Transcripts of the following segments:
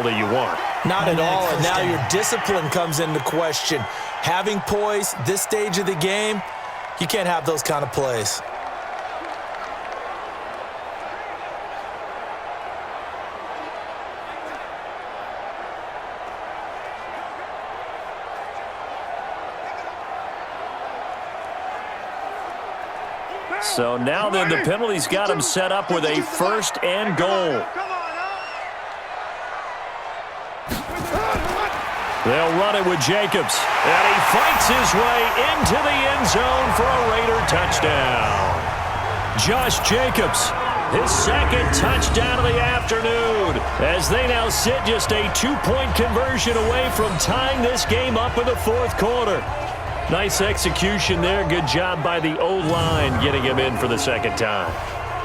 that you want. Not at all, and now your discipline comes into question. Having poise this stage of the game, you can't have those kind of plays. So now then the penalty's got him set up with a 1st and goal. They'll run it with Jacobs. And he fights his way into the end zone for a Raider touchdown. Josh Jacobs, his 2nd touchdown of the afternoon, as they now sit just a 2-point conversion away from tying this game up in the 4th quarter. Nice execution there. Good job by the O-line getting him in for the 2nd time.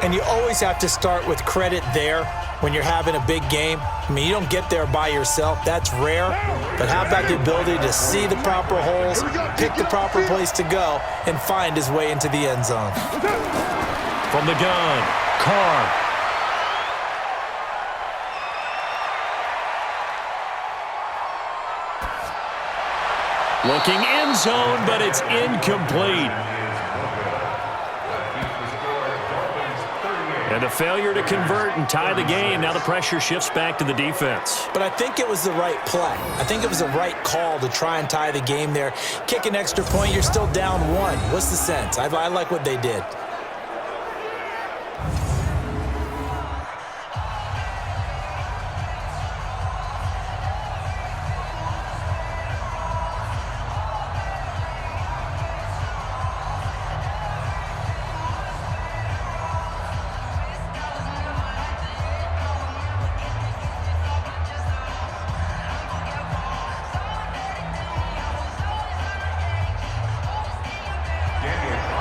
And you always have to start with credit there when you're having a big game. I mean, you don't get there by yourself. That's rare. But how about the ability to see the proper holes, pick the proper place to go, and find his way into the end zone? From the gun, Carr. Looking end zone, but it's incomplete. And a failure to convert and tie the game. Now the pressure shifts back to the defense. But I think it was the right play. I think it was the right call to try and tie the game there. Kick an extra point, you're still down 1. What's the sense? I like what they did.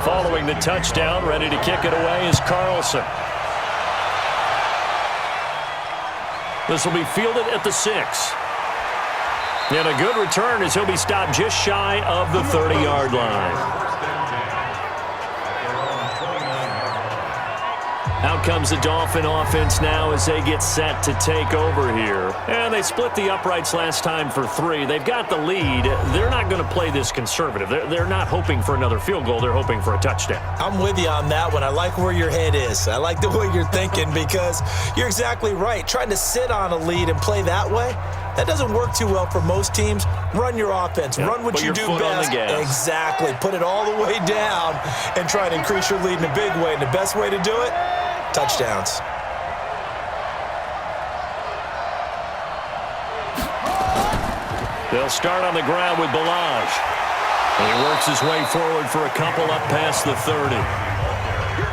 Following the touchdown, ready to kick it away is Carlson. This will be fielded at the 6. And a good return as he'll be stopped just shy of the 30-yard line. Out comes the Dolphin offense now as they get set to take over here. And they split the uprights last time for 3. They've got the lead. They're not going to play this conservative. They're not hoping for another field goal. They're hoping for a touchdown. I'm with you on that one. I like where your head is. I like the way you're thinking because you're exactly right. Trying to sit on a lead and play that way, that doesn't work too well for most teams. Run your offense. Run what you do best. Exactly. Put it all the way down and try to increase your lead in a big way. And the best way to do it, touchdowns. They'll start on the ground with Balaj. And he works his way forward for a couple up past the 30.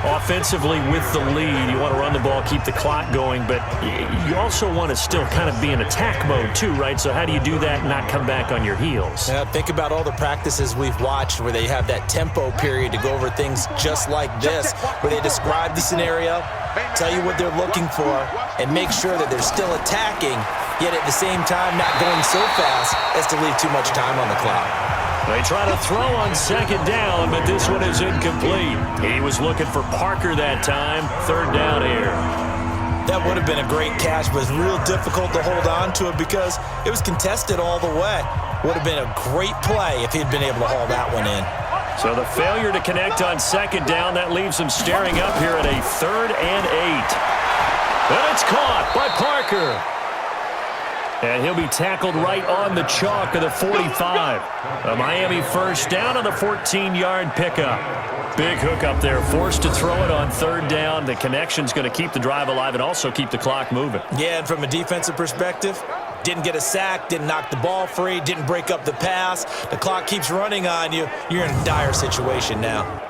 Offensively with the lead, you want to run the ball, keep the clock going, but you also want to still kind of be in attack mode too, right? So how do you do that and not come back on your heels? Yeah, think about all the practices we've watched where they have that tempo period to go over things just like this, where they describe the scenario, tell you what they're looking for, and make sure that they're still attacking, yet at the same time not going so fast as to leave too much time on the clock. They try to throw on 2nd down, but this one is incomplete. He was looking for Parker that time. 3rd down here. That would have been a great catch, but it's real difficult to hold on to it because it was contested all the way. Would have been a great play if he'd been able to haul that one in. So the failure to connect on 2nd down, that leaves him staring up here at a 3rd and 8. And it's caught by Parker. And he'll be tackled right on the chalk of the 45. A Miami 1st down on the 14-yard pickup. Big hook up there, forced to throw it on 3rd down. The connection's going to keep the drive alive and also keep the clock moving. Yeah, and from a defensive perspective, didn't get a sack, didn't knock the ball free, didn't break up the pass. The clock keeps running on you. You're in a dire situation now.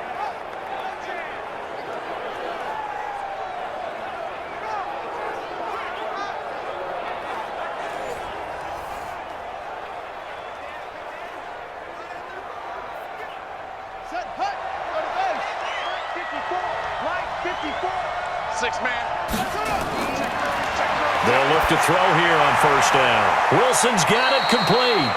They'll look to throw here on 1st down. Wilson's got it complete.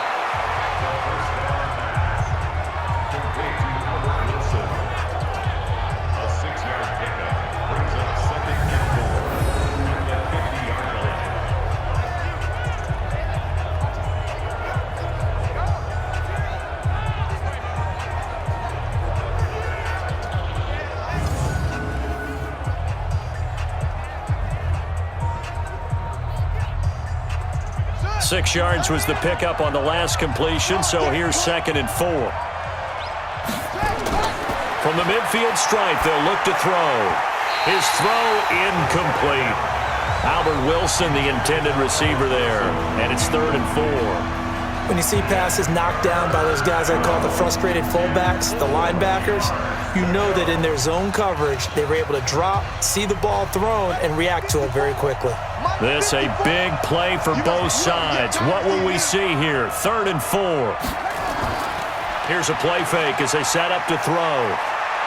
6 yards was the pickup on the last completion, so here's 2nd and 4. From the midfield stripe, they'll look to throw. His throw incomplete. Albert Wilson, the intended receiver there, and it's 3rd and 4. When you see passes knocked down by those guys I call the frustrated fullbacks, the linebackers, you know that in their zone coverage, they were able to drop, see the ball thrown, and react to it very quickly. This a big play for both sides. What will we see here? 3rd and 4. Here's a play fake as they set up to throw.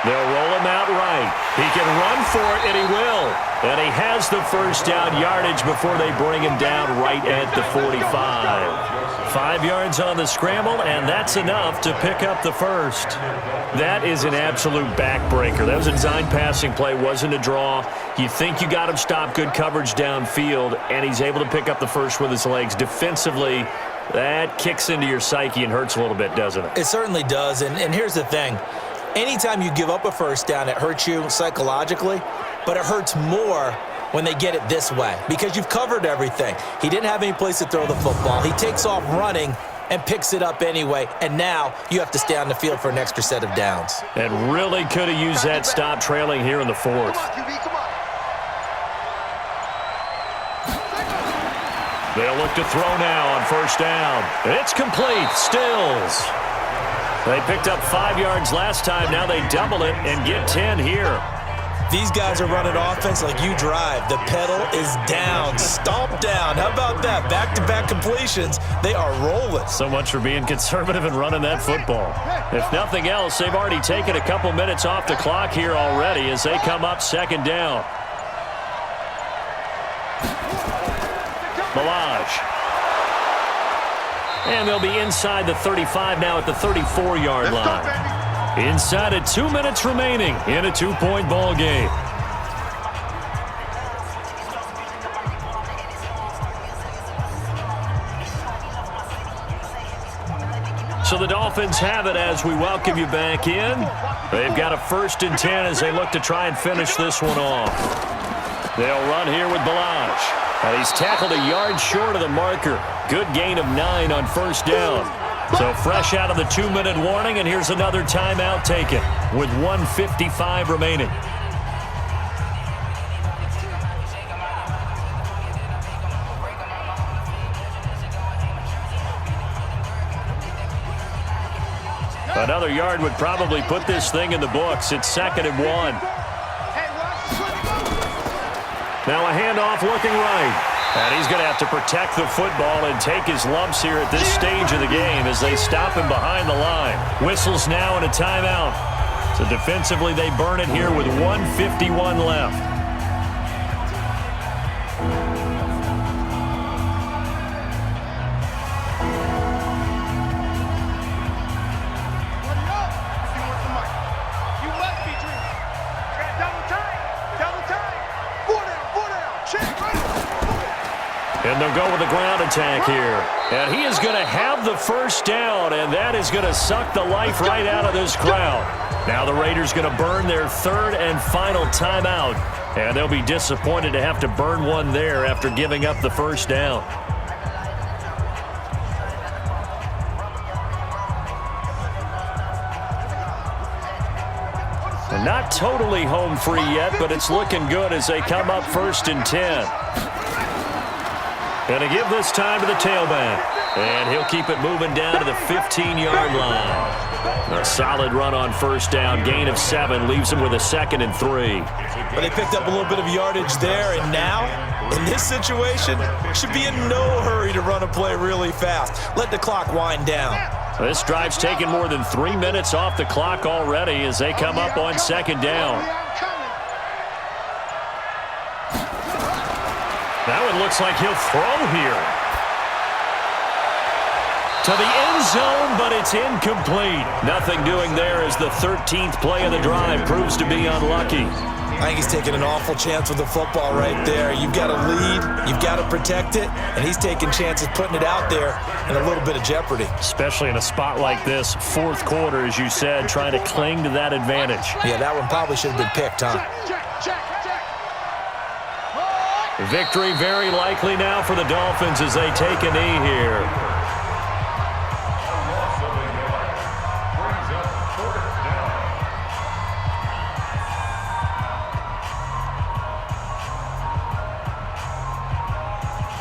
They'll roll him out right. He can run for it, and he will. And he has the first down yardage before they bring him down right at the 45. 5 yards on the scramble, and that's enough to pick up the first. That is an absolute backbreaker. That was a design passing play, wasn't a draw. You think you got him stopped, good coverage downfield, and he's able to pick up the first with his legs. Defensively, that kicks into your psyche and hurts a little bit, doesn't it? It certainly does, and here's the thing. Anytime you give up a first down, it hurts you psychologically, but it hurts more when they get it this way because you've covered everything. He didn't have any place to throw the football. He takes off running and picks it up anyway, and now you have to stay on the field for an extra set of downs. And really could have used that stop trailing here in the 4th. They'll look to throw now on 1st down. It's complete. Stills. They picked up 5 yards last time. Now they double it and get 10 here. These guys are running offense like you drive. The pedal is down, stomp down. How about that? Back-to-back completions. They are rolling. So much for being conservative and running that football. If nothing else, they've already taken a couple minutes off the clock here already as they come up 2nd down. Balaj. And they'll be inside the 35 now at the 34-yard line. Inside of 2 minutes remaining in a 2-point ball game. So the Dolphins have it as we welcome you back in. They've got a 1st and 10 as they look to try and finish this one off. They'll run here with Balaj. And he's tackled a yard short of the marker. Good gain of 9 on 1st down. So fresh out of the 2-minute warning, and here's another timeout taken with 1:55 remaining. Another yard would probably put this thing in the books. It's 2nd and 1. Now a handoff looking right. And he's going to have to protect the football and take his lumps here at this stage of the game as they stop him behind the line. Whistles now and a timeout. So defensively they burn it here with 1:51 left. And they'll go with the ground attack here. And he is going to have the first down, and that is going to suck the life right out of this crowd. Now the Raiders going to burn their 3rd and final timeout, and they'll be disappointed to have to burn one there after giving up the first down. And not totally home free yet, but it's looking good as they come up 1st and 10. Going to give this time to the tailback. And he'll keep it moving down to the 15-yard line. A solid run on 1st down. Gain of 7 leaves him with a 2nd and 3. But they picked up a little bit of yardage there, and now, in this situation, should be in no hurry to run a play really fast. Let the clock wind down. This drive's taken more than 3 minutes off the clock already as they come up on 2nd down. That one looks like he'll throw here. To the end zone, but it's incomplete. Nothing doing there as the 13th play of the drive proves to be unlucky. I think he's taking an awful chance with the football right there. You've got to lead, you've got to protect it, and he's taking chances putting it out there in a little bit of jeopardy. Especially in a spot like this, 4th quarter, as you said, trying to cling to that advantage. Yeah, that one probably should have been picked, huh? Victory very likely now for the Dolphins as they take a knee here.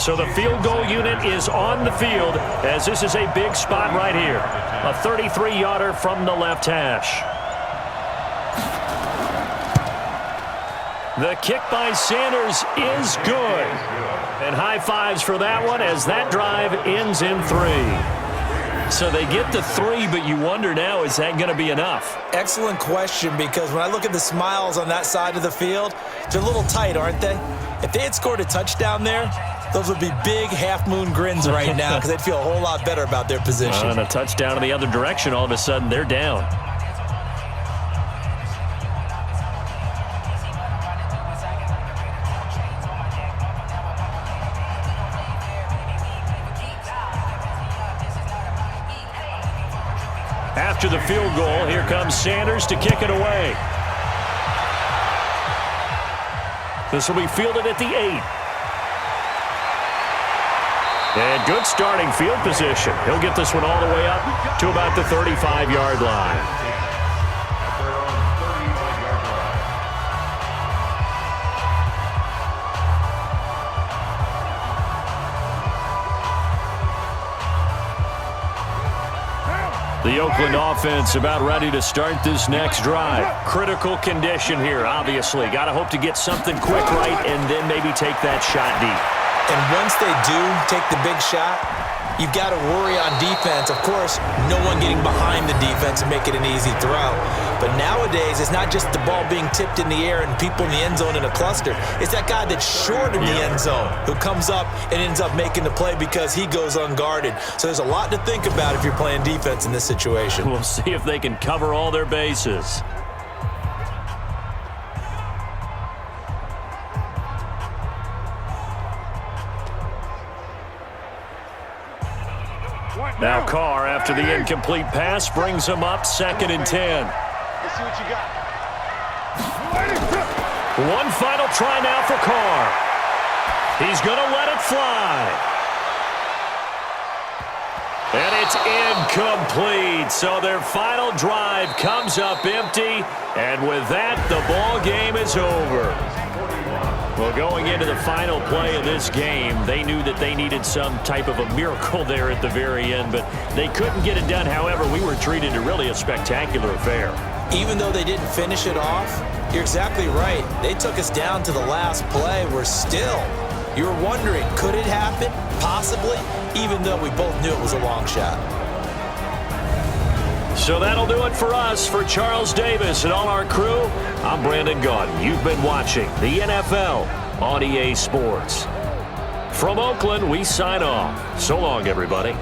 So the field goal unit is on the field as this is a big spot right here. A 33-yarder from the left hash. The kick by Sanders is good. And high fives for that one as that drive ends in 3. So they get to 3, but you wonder now, is that going to be enough? Excellent question, because when I look at the smiles on that side of the field, they're a little tight, aren't they? If they had scored a touchdown there, those would be big half-moon grins right now because they'd feel a whole lot better about their position. And a touchdown in the other direction, all of a sudden they're down. After the field goal, here comes Sanders to kick it away. This will be fielded at the 8. And good starting field position. He'll get this one all the way up to about the 35-yard line. The Oakland offense about ready to start this next drive. Critical condition here, obviously. Got to hope to get something quick right and then maybe take that shot deep. And once they do take the big shot, you've got to worry on defense. Of course, no one getting behind the defense and make it an easy throw. But nowadays, it's not just the ball being tipped in the air and people in the end zone in a cluster. It's that guy that's short in the end zone who comes up and ends up making the play because he goes unguarded. So there's a lot to think about if you're playing defense in this situation. We'll see if they can cover all their bases. Now Carr, after the incomplete pass, brings him up 2nd and 10. Let's see what you got. One final try now for Carr. He's going to let it fly. And it's incomplete. So their final drive comes up empty. And with that, the ball game is over. Well, going into the final play of this game, they knew that they needed some type of a miracle there at the very end, but they couldn't get it done. However, we were treated to really a spectacular affair. Even though they didn't finish it off, you're exactly right. They took us down to the last play. You're wondering, could it happen? Possibly, even though we both knew it was a long shot. So that'll do it for us. For Charles Davis and all our crew, I'm Brandon Gaudin. You've been watching the NFL on EA Sports. From Oakland, we sign off. So long, everybody.